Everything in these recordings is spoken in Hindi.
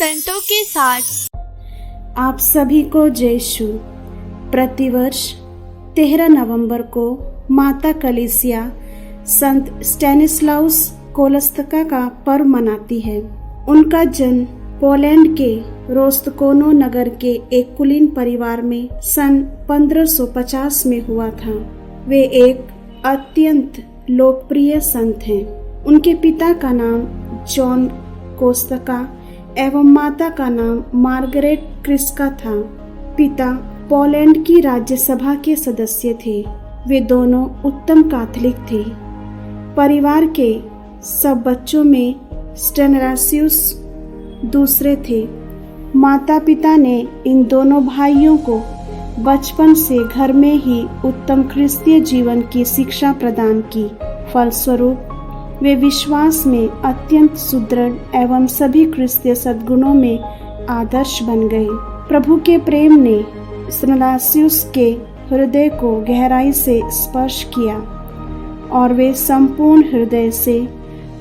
संतों के साथ। आप सभी को जय यीशु। प्रतिवर्ष 13 नवंबर को माता कलीसिया संत स्टैनिस्लाउस कोलस्तिका का पर्व मनाती है। उनका जन्म पोलैंड के रोस्तकोनो नगर के एक कुलीन परिवार में सन 1550 में हुआ था। वे एक अत्यंत लोकप्रिय संत हैं। उनके पिता का नाम जॉन कोस्तिका एवं माता का नाम मार्गरेट क्रिस्का था। पिता पोलैंड की राज्यसभा के सदस्य थे। वे दोनों उत्तम कैथोलिक थे। परिवार के सब बच्चों में स्टेनिस्लास दूसरे थे। माता पिता ने इन दोनों भाइयों को बचपन से घर में ही उत्तम क्रिस्तीय जीवन की शिक्षा प्रदान की। फलस्वरूप वे विश्वास में अत्यंत सुदृढ़ एवं सभी क्रिस्तीय सद्गुणों में आदर्श बन गए। प्रभु के प्रेम ने स्टेनिस्लास के हृदय को गहराई से स्पर्श किया और वे संपूर्ण हृदय से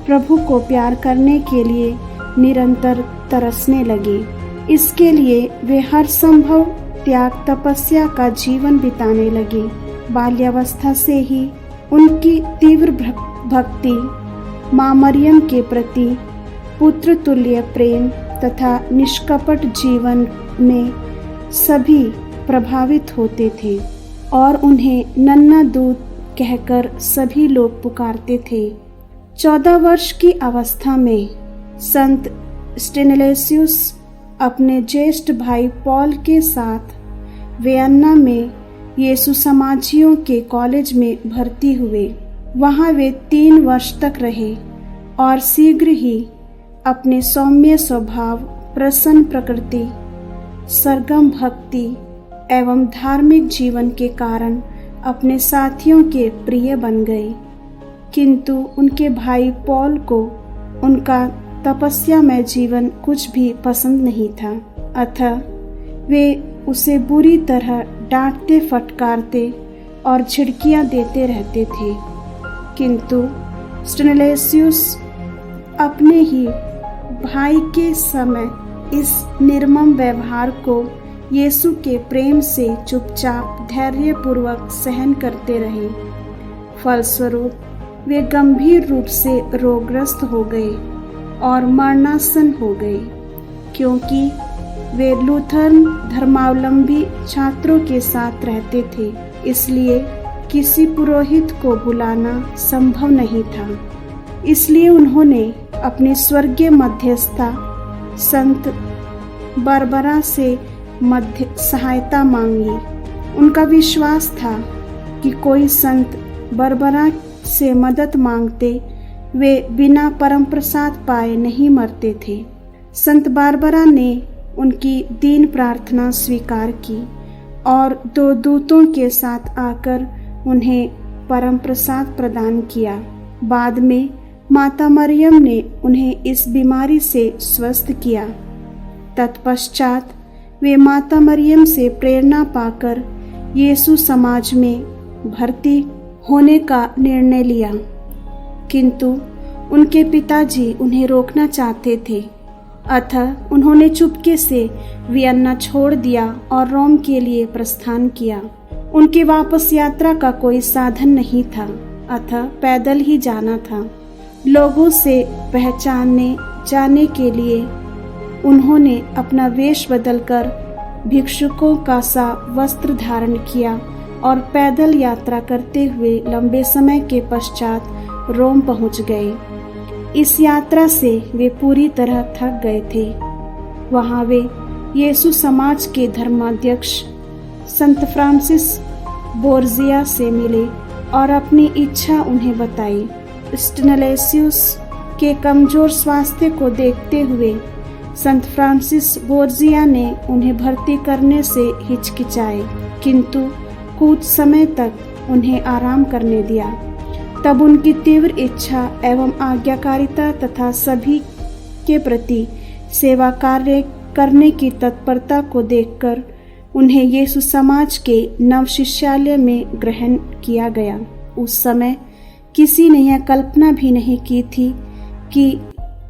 प्रभु को प्यार करने के लिए निरंतर तरसने लगे। इसके लिए वे हर संभव त्याग तपस्या का जीवन बिताने लगे। बाल्यावस्था से ही उनकी तीव्र भक्ति माँ मरियम के प्रति पुत्र तुल्य प्रेम तथा निष्कपट जीवन में सभी प्रभावित होते थे और उन्हें नन्हा दूत कहकर सभी लोग पुकारते थे। 14 वर्ष की अवस्था में संत स्टेनिस्लास अपने ज्येष्ठ भाई पॉल के साथ वियन्ना में यीशु समाजियों के कॉलेज में भर्ती हुए। वहां वे 3 वर्ष तक रहे और शीघ्र ही अपने सौम्य स्वभाव, प्रसन्न प्रकृति, सरगम भक्ति एवं धार्मिक जीवन के कारण अपने साथियों के प्रिय बन गए। किंतु उनके भाई पॉल को उनका तपस्या में जीवन कुछ भी पसंद नहीं था। अतः वे उसे बुरी तरह डांटते, फटकारते और झिड़कियां देते रहते थे। किंतु स्टेनिस्लास अपने ही भाई के समय इस निर्मम व्यवहार को यीशु के प्रेम से चुपचाप धैर्यपूर्वक सहन करते रहे। फलस्वरूप वे गंभीर रूप से रोगग्रस्त हो गए और मरणासन हो गए, क्योंकि वे लूथरन धर्मावलंबी छात्रों के साथ रहते थे। इसलिए किसी पुरोहित को बुलाना संभव नहीं था। इसलिए उन्होंने अपनी स्वर्गीय मध्यस्था संत बारबरा से सहायता मांगी। उनका विश्वास था कि कोई संत बारबरा से मदद मांगते वे बिना परम प्रसाद पाए नहीं मरते थे। संत बारबरा ने उनकी दीन प्रार्थना स्वीकार की और 2 दूतों के साथ आकर उन्हें परम प्रसाद प्रदान किया। बाद में माता मरियम ने उन्हें इस बीमारी से स्वस्थ किया। तत्पश्चात वे माता मरियम से प्रेरणा पाकर यीशु समाज में भर्ती होने का निर्णय लिया। किंतु उनके पिताजी उन्हें रोकना चाहते थे। अतः उन्होंने चुपके से वियन्ना छोड़ दिया और रोम के लिए प्रस्थान किया। उनकी वापस यात्रा का कोई साधन नहीं था, अतः पैदल ही जाना था। लोगों से पहचानने जाने के लिए उन्होंने अपना वेश बदलकर भिक्षुकों का सा वस्त्र धारण किया और पैदल यात्रा करते हुए लंबे समय के पश्चात रोम पहुंच गए। इस यात्रा से वे पूरी तरह थक गए थे। वहां वे यीशु समाज के धर्माध्यक्ष संत फ्रांसिस बोर्जिया से मिले और अपनी इच्छा उन्हें बताई। स्टेनिस्लास के कमजोर स्वास्थ्य को देखते हुए संत फ्रांसिस बोर्जिया ने उन्हें भर्ती करने से हिचकिचाए, किंतु कुछ समय तक उन्हें आराम करने दिया। तब उनकी तीव्र इच्छा एवं आज्ञाकारिता तथा सभी के प्रति सेवा कार्य करने की तत्परता को देखकर उन्हें यीशु समाज के नव शिष्यालय में ग्रहण किया गया। उस समय किसी ने यह कल्पना भी नहीं की थी कि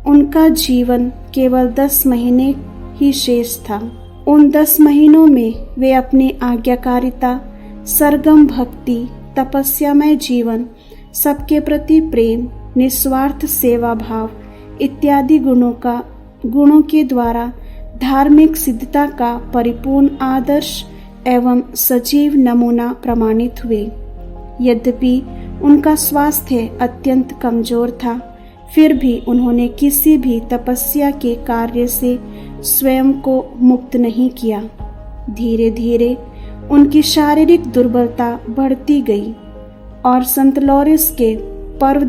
उनका जीवन केवल 10 महीने ही शेष था। उन 10 महीनों में वे अपनी आज्ञाकारिता, सरगम भक्ति, तपस्यामय जीवन, सबके प्रति प्रेम, निस्वार्थ सेवा भाव इत्यादि गुणों के द्वारा धार्मिक सिद्धता का परिपूर्ण आदर्श एवं सजीव नमूना प्रमाणित हुए। यद्यपि उनका स्वास्थ्य अत्यंत कमजोर था, फिर भी उन्होंने किसी भी तपस्या के कार्य से स्वयं को मुक्त नहीं किया। धीरे धीरे उनकी शारीरिक दुर्बलता बढ़ती गई और संत लॉरेंस के पर्व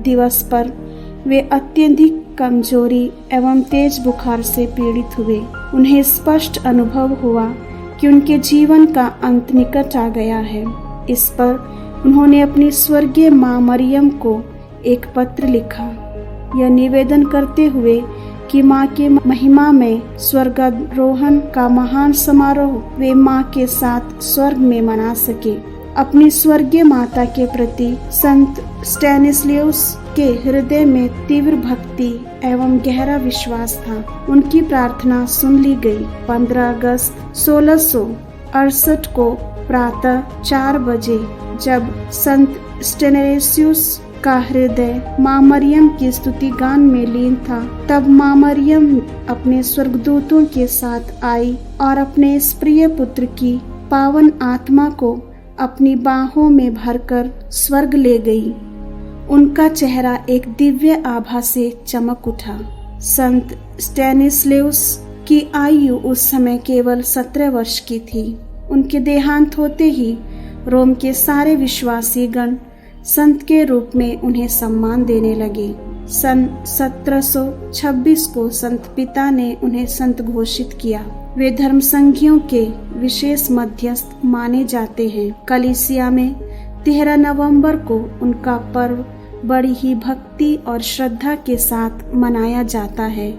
दिवस पर वे अत्यधिक कमजोरी एवं तेज बुखार से पीड़ित हुए। उन्हें स्पष्ट अनुभव हुआ कि उनके जीवन का अंत निकट आ गया है। इस पर उन्होंने अपनी स्वर्गीय माँ मरियम को एक पत्र लिखा, यह निवेदन करते हुए कि माँ के महिमा में स्वर्गारोहण का महान समारोह वे माँ के साथ स्वर्ग में मना सके। अपनी स्वर्गीय माता के प्रति संत स्टैनिस्लाउस के हृदय में तीव्र भक्ति एवं गहरा विश्वास था। उनकी प्रार्थना सुन ली गई। 15 अगस्त 1668 को प्रातः 4 बजे जब संत स्टैनिस्लाउस का हृदय माँ मरियम की स्तुति गान में लीन था, तब माँ मरियम अपने स्वर्गदूतों के साथ आई और अपने इस प्रिय पुत्र की पावन आत्मा को अपनी बाहों में भरकर स्वर्ग ले गई। उनका चेहरा एक दिव्य आभा से चमक उठा। संत स्टैनिस्लाउस की आयु उस समय केवल 17 वर्ष की थी। उनके देहांत होते ही रोम के सारे विश्वासी गण संत के रूप में उन्हें सम्मान देने लगे। सन 1726 को संत पिता ने उन्हें संत घोषित किया। वे धर्म संघियों के विशेष मध्यस्थ माने जाते हैं। कलीसिया में 13 नवंबर को उनका पर्व बड़ी ही भक्ति और श्रद्धा के साथ मनाया जाता है।